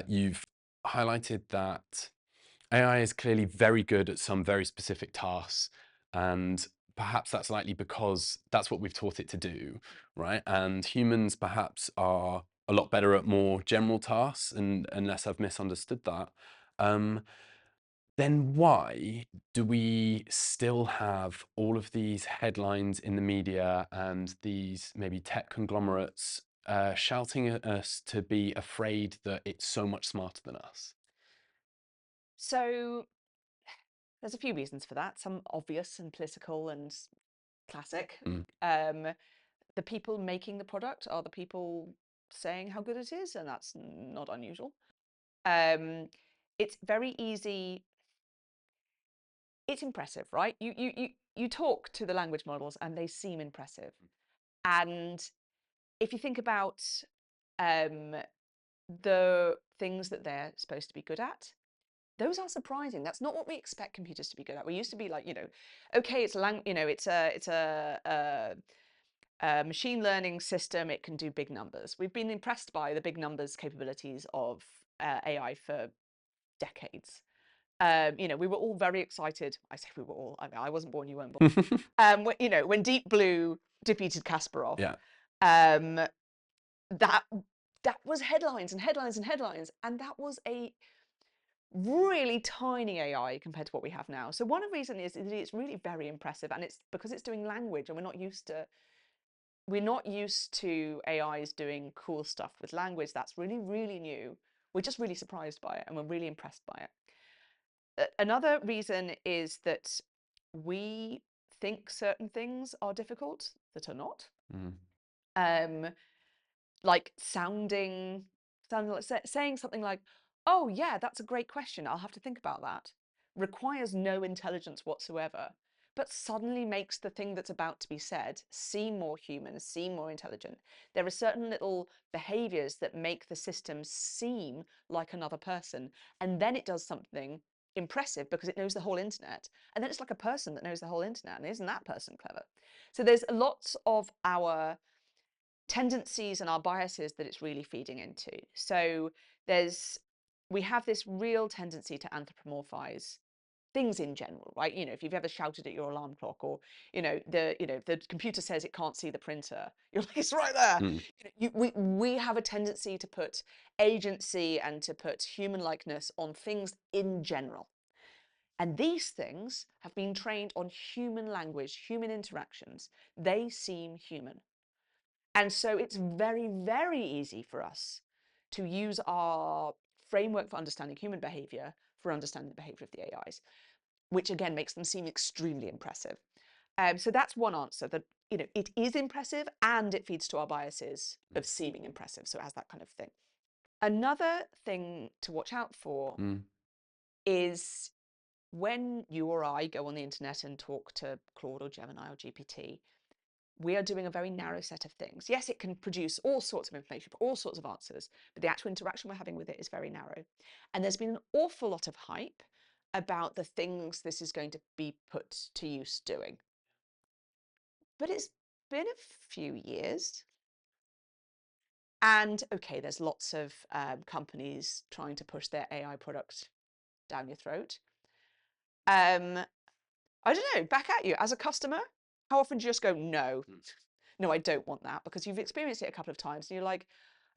You've highlighted that AI is clearly very good at some very specific tasks, and perhaps that's likely because that's what we've taught it to do, right? And humans perhaps are a lot better at more general tasks, and unless I've misunderstood that. Um, then why do we still have all of these headlines in the media and these maybe tech conglomerates shouting at us to be afraid that it's so much smarter than us? So there's a few reasons for that, some obvious and political and classic. Mm. Um, the people making the product are the people saying how good it is, and that's not unusual. Um, it's very easy. It's impressive, right? You talk to the language models and they seem impressive. And if you think about um, the things that they're supposed to be good at, those are surprising. That's not what we expect computers to be good at. We used to be like, okay, it's a machine learning system. It can do big numbers. We've been impressed by the big numbers capabilities of AI for decades. We were all very excited. I say we were all. I mean, I wasn't born. You weren't born. When Deep Blue defeated Kasparov, Yeah. um, that that was headlines and headlines and headlines, and that was a really tiny AI compared to what we have now. So one of the reasons is that it's really very impressive, and it's because it's doing language, and we're not used to AIs doing cool stuff with language. That's really, really new. We're just really surprised by it, and we're really impressed by it. Another reason is that we think certain things are difficult that are not. Mm. Um, like saying something like, "Oh yeah, that's a great question. I'll have to think about that," requires no intelligence whatsoever, but suddenly makes the thing that's about to be said seem more human, seem more intelligent. There are certain little behaviors that make the system seem like another person, and then it does something impressive because it knows the whole internet, and then it's like a person that knows the whole internet, and isn't that person clever? So there's lots of our tendencies and our biases that it's really feeding into. So there's we have this real tendency to anthropomorphize things in general, right? If you've ever shouted at your alarm clock, or the computer says it can't see the printer, you're like, it's right there. Mm. We have a tendency to put agency and to put human likeness on things in general. And these things have been trained on human language, human interactions. They seem human. And so it's very, very easy for us to use our framework for understanding human behavior for understanding the behavior of the AIs, which again makes them seem extremely impressive. So that's one answer, that it is impressive and it feeds to our biases of seeming impressive. So it has that kind of thing. Another thing to watch out for Mm. is when you or I go on the internet and talk to Claude or Gemini or GPT, we are doing a very narrow set of things. Yes, it can produce all sorts of information, all sorts of answers, but the actual interaction we're having with it is very narrow. And there's been an awful lot of hype about the things this is going to be put to use doing. But it's been a few years. And okay, there's lots of companies trying to push their AI product down your throat. Um, I don't know, back at you. As a customer, how often do you just go, no, no, I don't want that, because you've experienced it a couple of times and you're like,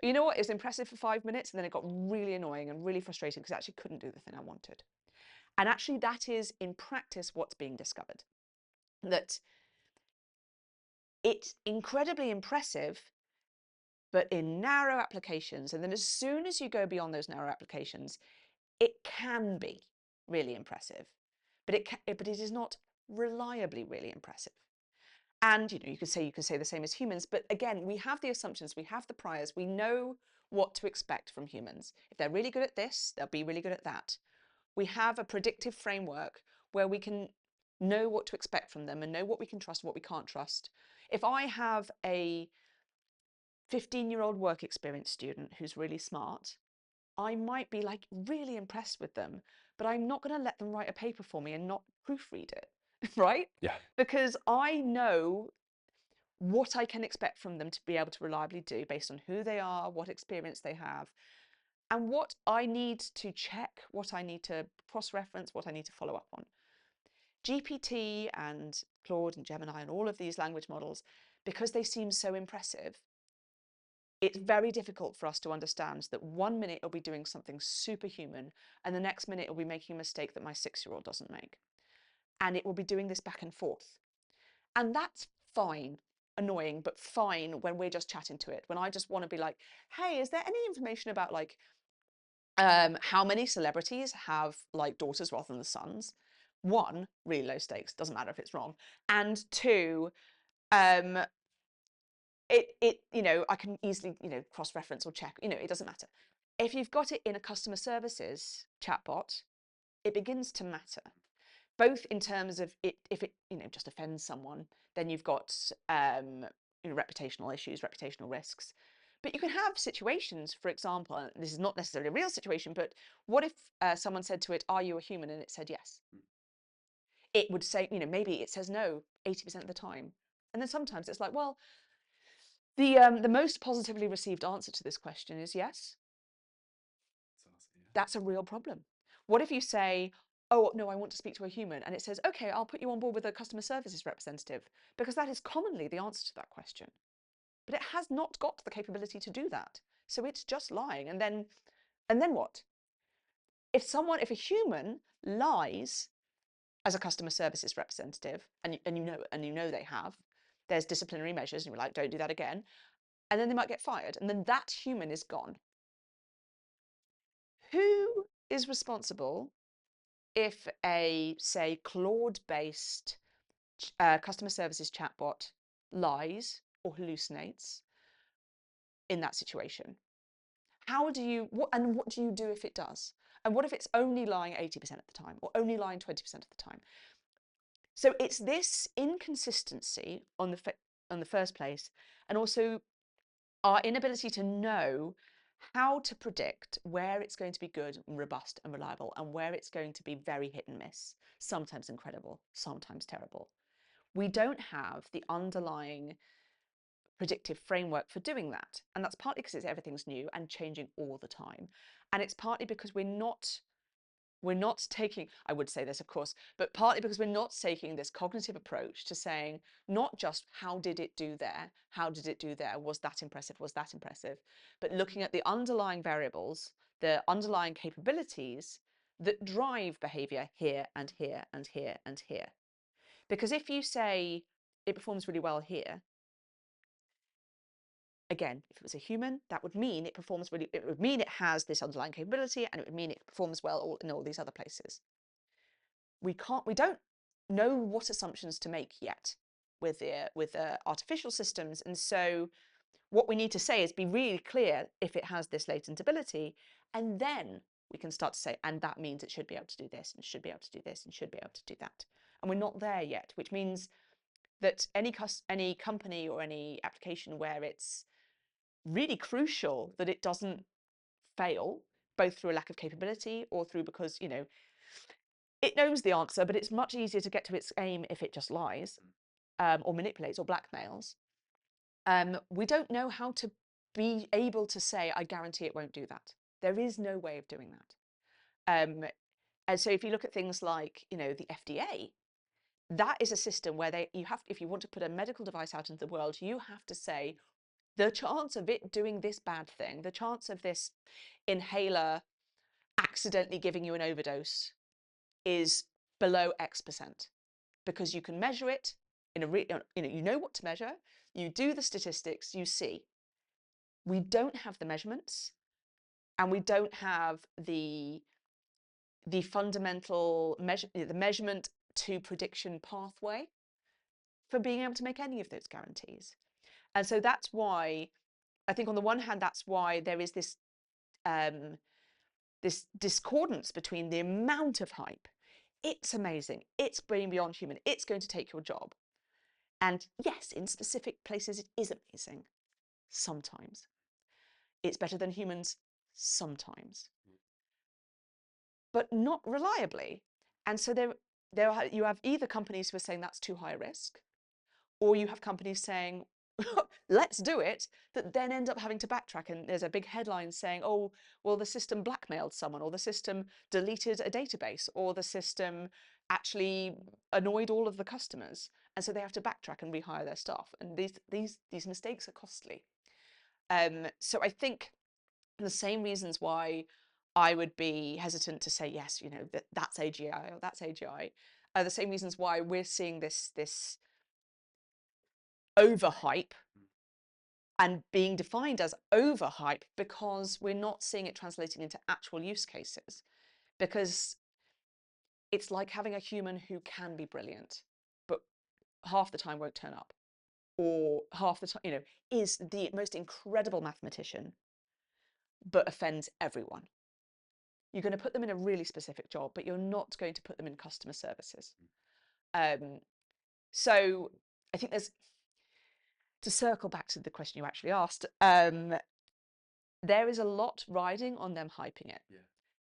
you know what, it was impressive for 5 minutes and then it got really annoying and really frustrating because I actually couldn't do the thing I wanted. And actually that is in practice what's being discovered, that it's incredibly impressive, but in narrow applications. And then as soon as you go beyond those narrow applications, it can be really impressive, but it is not reliably really impressive. And you could say the same as humans, but again, we have the assumptions, we have the priors, we know what to expect from humans. If they're really good at this, they'll be really good at that. We have a predictive framework where we can know what to expect from them and know what we can trust and what we can't trust. If I have a 15-year-old work experience student who's really smart, I might be like really impressed with them, but I'm not going to let them write a paper for me and not proofread it, right? Yeah. Because I know what I can expect from them to be able to reliably do based on who they are, what experience they have. and what I need to check, what I need to cross-reference, what I need to follow up on. GPT and Claude and Gemini and all of these language models, because they seem so impressive, it's very difficult for us to understand that 1 minute it'll be doing something superhuman and the next minute it'll be making a mistake that my 6-year-old doesn't make. And it will be doing this back and forth. And that's fine, annoying, but fine when we're just chatting to it. When I just want to be like, hey, is there any information about like how many celebrities have like daughters rather than the sons? One, really low stakes, doesn't matter if it's wrong. And two, um, I can easily, cross-reference or check, it doesn't matter. If you've got it in a customer services chatbot, it begins to matter, both in terms of if it, just offends someone, then you've got, reputational issues, reputational risks. But you can have situations, for example, and this is not necessarily a real situation, but what if someone said to it, "Are you a human?" and it said yes? It would say, maybe it says no 80% of the time. And then sometimes it's like, well, the most positively received answer to this question is yes. That's a real problem. What if you say, "Oh, no, I want to speak to a human," and it says, "Okay, I'll put you on board with a customer services representative," because that is commonly the answer to that question. But it has not got the capability to do that. So it's just lying. And then what? If a human lies as a customer services representative, and you know they have, there's disciplinary measures, and you're like, don't do that again, and then they might get fired, and then that human is gone. Who is responsible if a, say, Claude-based customer services chatbot lies or hallucinates in that situation? What do you do if it does? And what if it's only lying 80% of the time or only lying 20% of the time? So it's this inconsistency on the first place, and also our inability to know how to predict where it's going to be good and robust and reliable and where it's going to be very hit and miss, sometimes incredible, sometimes terrible. We don't have the underlying predictive framework for doing that. And that's partly because everything's new and changing all the time. And it's partly because we're not taking, I would say this, of course, but partly because we're not taking this cognitive approach to saying, not just how did it do there? How did it do there? Was that impressive? Was that impressive? But looking at the underlying variables, the underlying capabilities that drive behavior here and here and here and here. Because if you say it performs really well here, again, if it was a human, that would mean it would mean it has this underlying capability, and it would mean it performs well in all these other places. We don't know what assumptions to make yet with the artificial systems, and so what we need to say is be really clear if it has this latent ability, and then we can start to say, and that means it should be able to do this, and should be able to do this, and should be able to do that. And we're not there yet, which means that any company or any application where it's really crucial that it doesn't fail, both through a lack of capability or through because, it knows the answer, but it's much easier to get to its aim if it just lies, or manipulates or blackmails. We don't know how to be able to say, I guarantee it won't do that. There is no way of doing that. And so if you look at things like, the FDA, that is a system where if you want to put a medical device out into the world, you have to say, the chance of it doing this bad thing, the chance of this inhaler accidentally giving you an overdose is below X%, because you can measure it you know what to measure, you do the statistics, you see. We don't have the measurements, and we don't have the fundamental the measurement to prediction pathway for being able to make any of those guarantees. And so that's why I think on the one hand, that's why there is this this discordance between the amount of hype. It's amazing. It's brain beyond human. It's going to take your job. And yes, in specific places, it is amazing. Sometimes. It's better than humans sometimes. But not reliably. And so you have either companies who are saying that's too high a risk, or you have companies saying, let's do it, that then end up having to backtrack. And there's a big headline saying, oh, well, the system blackmailed someone, or the system deleted a database, or the system actually annoyed all of the customers. And so they have to backtrack and rehire their staff. And these mistakes are costly. So I think the same reasons why I would be hesitant to say, yes, you know, that's AGI or that's AGI, are the same reasons why we're seeing this overhype and being defined as overhype, because we're not seeing it translating into actual use cases. Because it's like having a human who can be brilliant, but half the time won't turn up, or half the time, you know, is the most incredible mathematician, but offends everyone. You're going to put them in a really specific job, but you're not going to put them in customer services. So I think there's, to circle back to the question you actually asked, there is a lot riding on them hyping it. Yeah.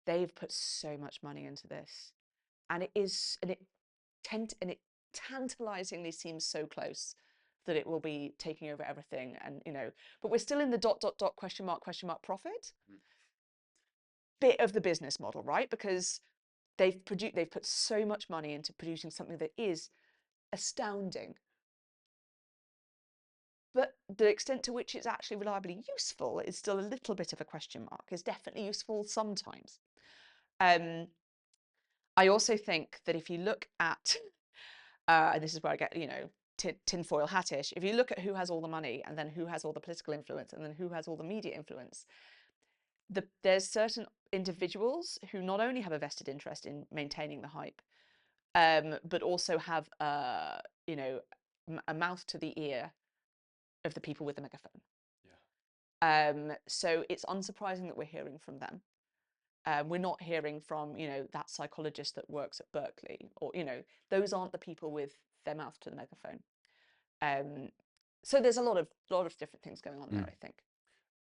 They've put so much money into this, and it tantalizingly seems so close that it will be taking over everything. And you know, but we're still in the ... question mark profit bit of the business model, right? Because they've put so much money into producing something that is astounding. But the extent to which it's actually reliably useful is still a little bit of a question mark. It's definitely useful sometimes. I also think that if you look at, and this is where I get, you know, tinfoil hattish, if you look at who has all the money, and then who has all the political influence, and then who has all the media influence, there's certain individuals who not only have a vested interest in maintaining the hype, but also have, you know, a mouth to the ear of the people with the megaphone. Yeah. So it's unsurprising that we're hearing from them. We're not hearing from, you know, that psychologist that works at Berkeley, or, you know, those aren't the people with their mouth to the megaphone. So there's a lot of different things going on there, I think.